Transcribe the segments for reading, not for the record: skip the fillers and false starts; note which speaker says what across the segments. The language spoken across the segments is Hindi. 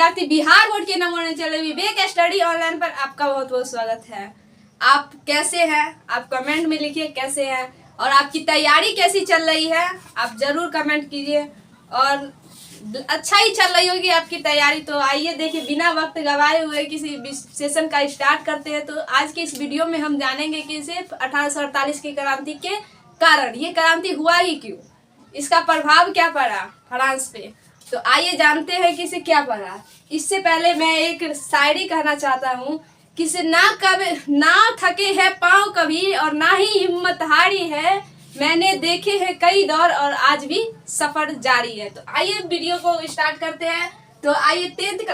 Speaker 1: विद्यार्थी बिहार बोर्ड के नंबर 1 चले विवेक स्टडी ऑनलाइन पर आपका बहुत बहुत स्वागत है। आप कैसे हैं? आप कमेंट में लिखिए कैसे हैं और आपकी तैयारी कैसी चल रही है, आप जरूर कमेंट कीजिए। और अच्छा ही चल रही होगी आपकी तैयारी। तो आइए देखिए, बिना वक्त गवाए हुए किसी सेशन का स्टार्ट करते हैं। तो आज के इस वीडियो में हम जानेंगे कि सिर्फ 1848 की क्रांति के कारण, ये क्रांति हुआ ही क्यों, इसका प्रभाव क्या पड़ा फ्रांस पे। तो आइए जानते हैं कि इसे क्या पड़ा। इससे पहले मैं एक शायरी कहना चाहता हूँ कि इसे ना थके है पाँव कभी और ना ही हिम्मत हारी है, मैंने देखे हैं कई दौर और आज भी सफर जारी है। तो आइए वीडियो को स्टार्ट करते हैं। तो आइए 10th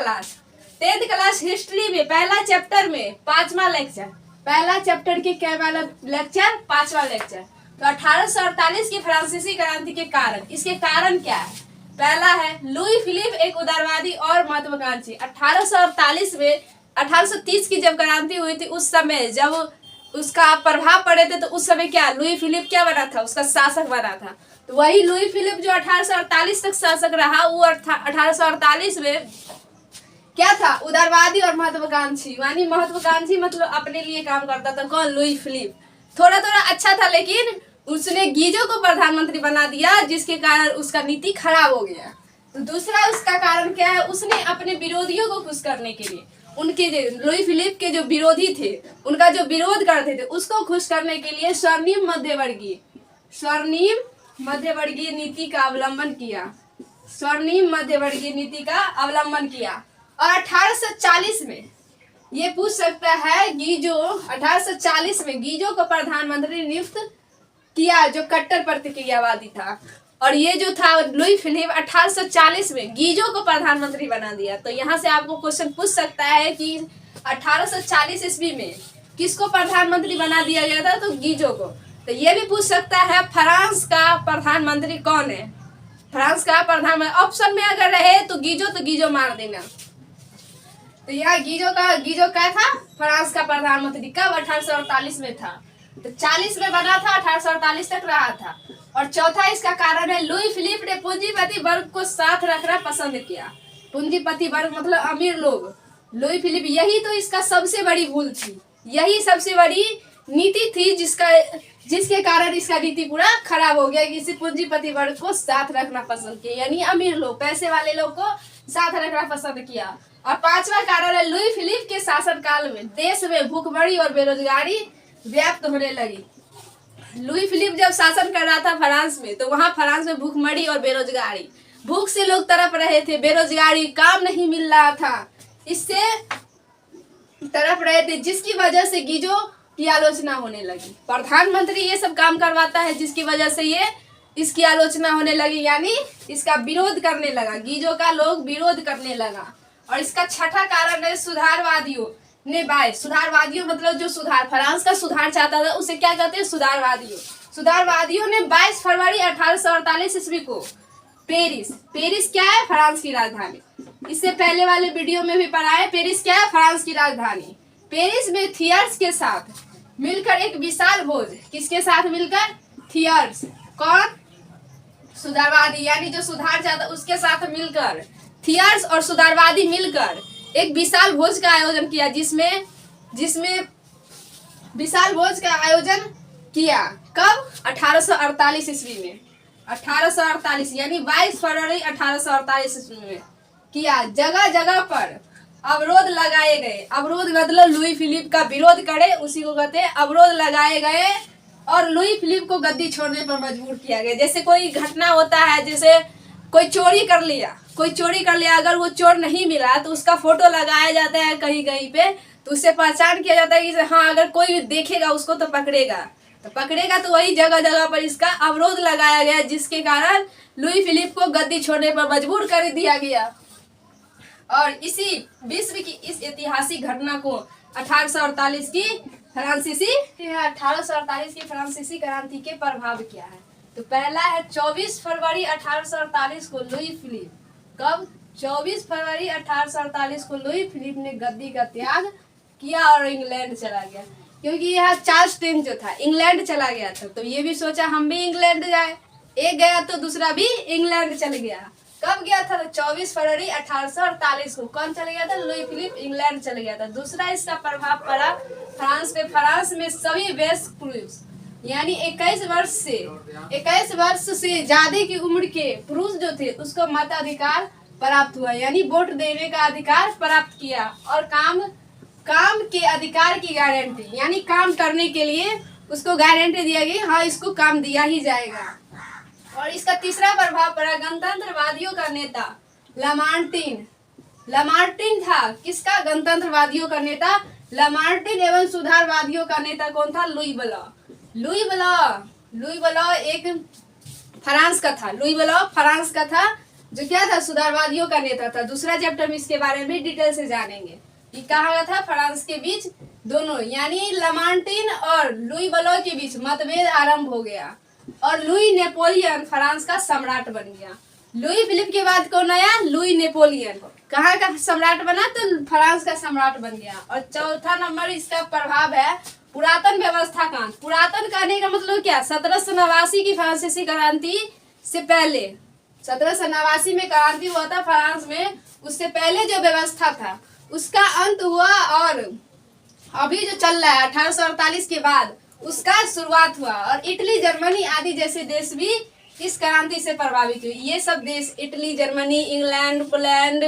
Speaker 1: क्लास हिस्ट्री में पहला चैप्टर में 5वां लेक्चर, पहला चैप्टर के क्या वाला लेक्चर, 5वां लेक्चर। तो 1848 की फ्रांसीसी क्रांति के कारण, इसके कारण क्या है? पहला है लुई फिलिप एक उदारवादी और महत्वाकांक्षी। 1848 में 1830 की जब क्रांति हुई थी, उस समय जब उसका प्रभाव पड़े थे, तो उस समय क्या लुई फिलिप क्या बना था? उसका शासक बना था। तो वही लुई फिलिप जो 1848 तक शासक रहा, वो 1848 में क्या था? उदारवादी और महत्वाकांक्षी। यानी महत्वाकांक्षी मतलब अपने लिए काम करता था। कौन? Louis Philippe. थोड़ा थोड़ा अच्छा था, लेकिन उसने गीजो को प्रधानमंत्री बना दिया, जिसके कारण उसका नीति खराब हो गया। तो दूसरा उसका कारण क्या है? उसने अपने विरोधियों को खुश करने के लिए, उनके लुई फिलिप के जो विरोधी थे, उनका जो विरोध करते थे, उसको खुश करने के लिए स्वर्णिम मध्यवर्गीय नीति का अवलंबन किया। स्वर्णिम मध्यवर्गीय नीति का अवलंबन किया। और 1840 में ये पूछ सकता है, गीजो 1840 में गीजो को प्रधानमंत्री नियुक्त किया, जो कट्टर प्रतिक्रियावादी था। और ये जो था लुई फिलिप 1840 में गीजो को प्रधानमंत्री बना दिया। तो यहाँ से आपको क्वेश्चन पूछ सकता है कि 1840 ईस्वी में किसको प्रधानमंत्री बना दिया गया था? तो गीजो को। तो ये भी पूछ सकता है फ्रांस का प्रधानमंत्री कौन है? फ्रांस का प्रधानमंत्री ऑप्शन में अगर रहे तो गीजो मार देना। तो यहाँ गीजो क्या था? फ्रांस का प्रधानमंत्री। कब? 1848 में था। तो 40 में बना था, 1848 तक रहा था। और चौथा इसका कारण है लुई फिलिप ने पूंजीपति वर्ग को साथ रखना पसंद किया। पूंजीपति वर्ग मतलब अमीर लोग। लुई फिलिप, यही तो इसका सबसे बड़ी भूल थी, यही सबसे बड़ी नीति थी जिसके कारण इसका नीति पूरा खराब हो गया कि इसे पूंजीपति वर्ग को साथ रखना पसंद किया, यानी अमीर लोग, पैसे वाले लोग को साथ रखना पसंद किया। और 5वां कारण है लुई फिलिप के शासनकाल में देश में भूखमरी और बेरोजगारी व्याप्त होने लगी। लुई फिलिप जब शासन कर रहा था फ्रांस में, तो वहां फ्रांस में भूखमरी और बेरोजगारी, भूख से लोग तड़प रहे थे, बेरोजगारी, काम नहीं मिल रहा था, इससे तड़प रहे थे, जिसकी वजह से गीजो की आलोचना होने लगी। प्रधानमंत्री ये सब काम करवाता है, जिसकी वजह से ये इसकी आलोचना होने लगी, यानी इसका विरोध करने लगा, गीजो का लोग विरोध करने लगा। और इसका छठा कारण है सुधारवादियों मतलब जो सुधार, फ्रांस का सुधार चाहता था, उसे क्या कहते हैं? सुधारवादियों ने 22 फरवरी 1848 ईस्वी को पेरिस क्या है? फ्रांस की राजधानी। इससे पहले वाले वीडियो में भी पढ़ा है, पेरिस क्या है? फ्रांस की राजधानी। पेरिस में थियर्स के साथ मिलकर एक विशाल भोज, किसके साथ मिलकर? थियर्स। कौन? सुधारवादी, यानी जो सुधार चाहता उसके साथ मिलकर थियर्स और सुधारवादी मिलकर एक विशाल भोज का आयोजन किया, जिसमें विशाल भोज का आयोजन किया। कब? 1848 ईस्वी में। 1848 यानी 22 फरवरी 1848 ईस्वी में किया। जगह जगह पर अवरोध लगाए गए। अवरोध मतलब लुई फिलिप का विरोध करे, उसी को कहते हैं अवरोध लगाए गए। और लुई फिलिप को गद्दी छोड़ने पर मजबूर किया गया। जैसे कोई घटना होता है, जैसे कोई चोरी कर लिया, अगर वो चोर नहीं मिला तो उसका फोटो लगाया जाता है कहीं कहीं पे, तो उससे पहचान किया जाता है कि हाँ, अगर कोई देखेगा उसको तो पकड़ेगा। तो वही जगह जगह पर इसका अवरोध लगाया गया, जिसके कारण लुई फिलिप को गद्दी छोड़ने पर मजबूर कर दिया गया। और इसी विश्व की इस ऐतिहासिक घटना को 1848 की फ्रांसीसी क्रांति के प्रभाव क्या है? तो पहला है 24 फरवरी 1848 को लुई फिलिप। कब? 24 फरवरी 1848 को लुई फिलिप ने गद्दी का त्याग किया और इंग्लैंड चला गया। क्योंकि यहाँ चार्ल्स टेन जो था इंग्लैंड चला गया था, तो ये भी सोचा हम भी इंग्लैंड जाए, एक गया तो दूसरा भी इंग्लैंड चल गया। कब गया था? 24 फरवरी 1848 को। कौन चले गया था? लुई फिलिप इंग्लैंड चले गया था। दूसरा इसका प्रभाव पड़ा फ्रांस पे। फ्रांस में सभी वयस्क पुरुष यानी 21 वर्ष से ज्यादा की उम्र के पुरुष जो थे उसको मताधिकार प्राप्त हुआ, यानी वोट देने का अधिकार प्राप्त किया। और काम के अधिकार की गारंटी, यानी काम करने के लिए उसको गारंटी दिया गई, हाँ इसको काम दिया ही जाएगा। और इसका तीसरा प्रभाव पड़ा गणतंत्रवादियों का नेता लामार्टिन। लामार्टिन था किसका? गणतंत्रवादियों का नेता लामार्टिन। एवं सुधारवादियों का नेता कौन था? लुई ब्ला। लुई ब्ला एक फ्रांस का था। लुई ब्ला फ्रांस का था, जो क्या था? सुधारवादियों का नेता था। दूसरा चैप्टर में इसके बारे में डिटेल से जानेंगे। ये कहा था फ्रांस के बीच दोनों यानी लामार्टिन और लुई ब्ला के बीच मतभेद आरंभ हो गया और लुई नेपोलियन फ्रांस का सम्राट बन गया। लुई फिलिप के बाद कौन आया? Louis Napoleon. कहाँ का सम्राट बना? तो फ्रांस का सम्राट बन गया। और चौथा नंबर इसका प्रभाव है पुरातन व्यवस्था का। पुरातन कहने का मतलब क्या? 1789 की फ्रांसीसी क्रांति से पहले, 1789 में क्रांति हुआ था फ्रांस में, उससे पहले जो व्यवस्था था उसका अंत हुआ और अभी जो चल रहा है 1848 के बाद उसका शुरुआत हुआ। और इटली, जर्मनी आदि जैसे देश भी इस क्रांति से प्रभावित हुए। ये सब देश इटली, जर्मनी, इंग्लैंड, पोलैंड,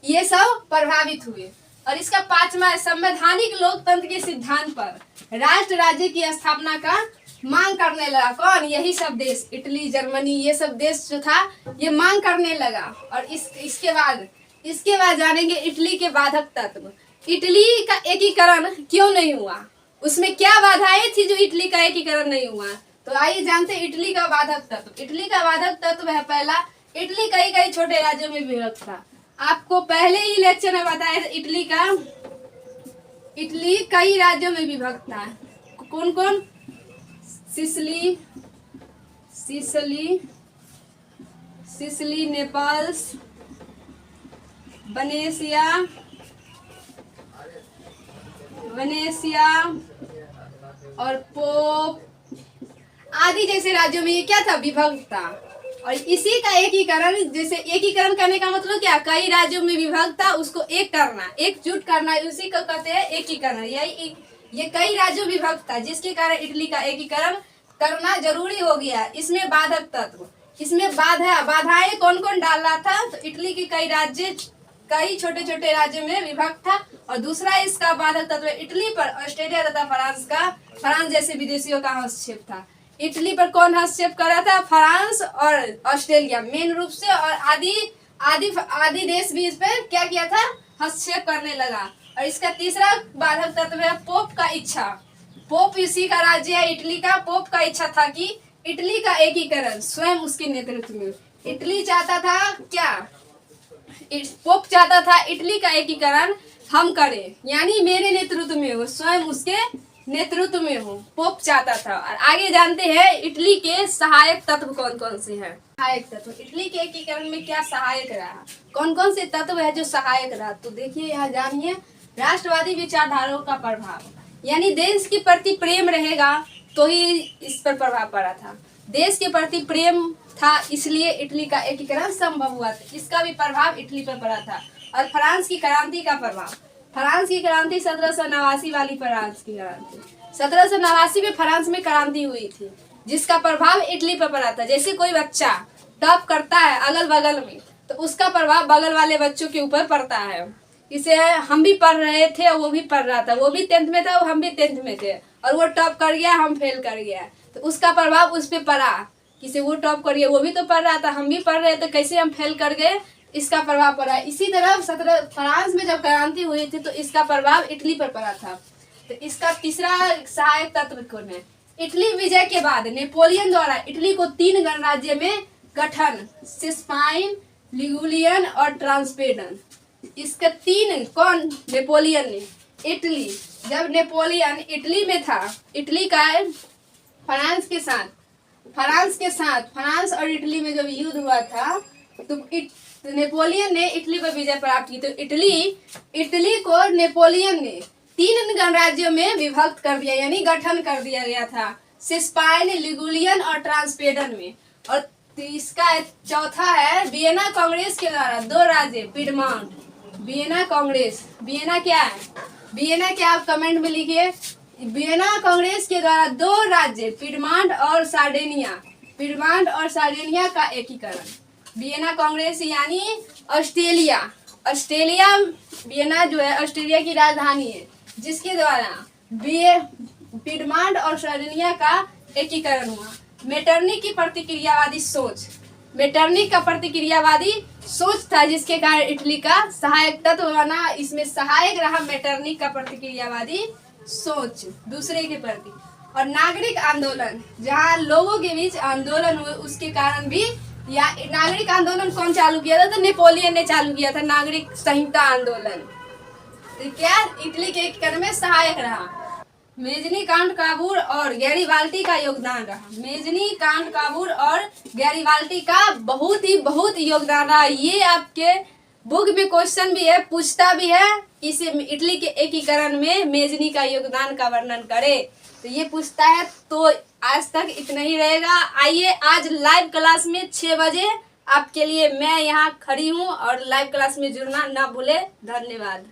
Speaker 1: ये सब प्रभावित हुए। और इसका पांचवा संवैधानिक लोकतंत्र के सिद्धांत पर राष्ट्र राज्य की स्थापना का मांग करने लगा। कौन? यही सब देश, इटली, जर्मनी, ये सब देश जो था ये मांग करने लगा। और इसके बाद जानेंगे इटली के बाधक तत्व। इटली का एकीकरण क्यों नहीं हुआ? उसमें क्या बाधाएं थी जो इटली का एकीकरण नहीं हुआ? तो आइए जानते हैं इटली का बाधक तत्व। इटली का बाधक तत्व है पहला, इटली कई छोटे राज्यों में विभक्त था। आपको पहले ही लेक्चर में बताया था इटली कई राज्यों में विभक्त था। कौन कौन? सिसिली, नेपल्स, वेनेसिया और पोप आदि जैसे राज्यों में ये क्या था? विभक्त था। और इसी का एकीकरण, जैसे एकीकरण करने का मतलब क्या? कई राज्यों में विभक्त था उसको एक करना, एकजुट करना, उसी को कहते हैं एकीकरण। ये कई राज्यों में विभक्त था जिसके कारण इटली का एकीकरण करना जरूरी हो गया। इसमें बाधक तत्व, इसमें बाधाएं कौन कौन डाल रहा था? तो इटली के कई छोटे छोटे राज्यों में विभक्त था। और दूसरा इसका बाधक तत्व इटली पर ऑस्ट्रेलिया तथा फ्रांस जैसे विदेशियों का हस्तक्षेप था। इटली पर कौन हस्तक्षेप कर रहा था? फ्रांस और ऑस्ट्रेलिया मेन रूप से, और आदि देश भी इस पर क्या किया था? हस्तक्षेप करने लगा। और इसका तीसरा बाधक तत्व है पोप का इच्छा। पोप इसी का राज्य है इटली का। पोप का इच्छा था कि इटली का एकीकरण स्वयं उसके नेतृत्व में। इटली चाहता था क्या? पोप चाहता था इटली का एकीकरण हम करें, यानी मेरे नेतृत्व में हो, स्वयं उसके नेतृत्व में हो, पोप चाहता था। और आगे जानते हैं इटली के सहायक तत्व कौन कौन से हैं। सहायक तत्व इटली के एकीकरण में क्या सहायक रहा? कौन कौन से तत्व है जो सहायक रहा? तो देखिए यहाँ जानिए। राष्ट्रवादी विचारधाराओं का प्रभाव, यानी देश के प्रति प्रेम रहेगा तो ही इस पर प्रभाव पड़ा था। देश के प्रति प्रेम था इसलिए इटली का एकीकरण संभव हुआ था। इसका भी प्रभाव इटली पर पड़ा था। और फ्रांस की क्रांति का प्रभाव, फ्रांस की क्रांति 1789 वाली फ्रांस की क्रांति, 1789 में फ्रांस में क्रांति हुई थी जिसका प्रभाव इटली पर पड़ा था। जैसे कोई बच्चा टॉप करता है अगल बगल में तो उसका प्रभाव बगल वाले बच्चों के ऊपर पड़ता है। इसे हम भी पढ़ रहे थे और वो भी पढ़ रहा था, वो भी 10th में था, हम भी 10th में थे, और वो टॉप कर गया, हम फेल कर गया, तो उसका प्रभाव उस पर पड़ा। किसी वो टॉप कर गया, वो भी तो पढ़ रहा था, हम भी पढ़ रहे थे, कैसे हम फेल कर गए, इसका प्रभाव पड़ा। इसी तरह फ्रांस में जब क्रांति हुई थी तो इसका प्रभाव इटली पर पड़ा था। तो इसका तीसरा सहायक तत्व कौन है? इटली विजय के बाद नेपोलियन द्वारा इटली को 3 गणराज्य में गठन, सिस्पाइन, लिगुलियन और ट्रांसपेडन। इसका 3 कौन? नेपोलियन ने। इटली, जब नेपोलियन इटली में था, इटली का फ्रांस और इटली में जब युद्ध हुआ था तो नेपोलियन ने इटली पर विजय प्राप्त की। तो इटली को नेपोलियन ने 3 गणराज्यों में विभक्त कर दिया, यानी गठन कर दिया गया था, सिस्पाइन, लिगुलियन और ट्रांसपेडन में। और तो इसका चौथा है वियना कांग्रेस के द्वारा 2 राज्य पिडमॉन्ट। वियना कांग्रेस, वियना क्या है, वियना क्या, आप कमेंट में लिखिए। वियना कांग्रेस के द्वारा 2 राज्य पिडमॉन्ट और सार्डिनिया, पिडमॉन्ट और सार्डिनिया का एकीकरण। वियना कांग्रेस यानी ऑस्ट्रेलिया, ऑस्ट्रेलिया वियना जो है ऑस्ट्रेलिया की राजधानी है, जिसके द्वारा पिडमॉन्ट और सार्डिनिया का एकीकरण हुआ। मेटरनिक की प्रतिक्रियावादी सोच, मेटरनिक का प्रतिक्रियावादी सोच था, जिसके कारण इटली का सहायक तत्व बना। इसमें सहायक रहा मेटरनिक का प्रतिक्रियावादी सोच दूसरे के प्रति। और नागरिक आंदोलन, जहाँ लोगों के बीच आंदोलन हुए, उसके कारण भी, या नागरिक आंदोलन कौन चालू किया था, तो नेपोलियन ने चालू किया था नागरिक संहिता आंदोलन। तो क्या इटली के एकीकरण में सहायक रहा। मेजनी कांड काबूर और गैरीबाल्टी का योगदान रहा। मेजनी कांड काबूर और गैरीबाल्टी का बहुत योगदान रहा। ये आपके बुक में क्वेश्चन भी है, पूछता भी है, इसे इटली के एकीकरण में मेजनी का योगदान का वर्णन करे, तो ये पूछता है। तो आज तक इतना ही रहेगा। आइए आज लाइव क्लास में 6 बजे आपके लिए मैं यहाँ खड़ी हूँ, और लाइव क्लास में जुड़ना ना भूले। धन्यवाद।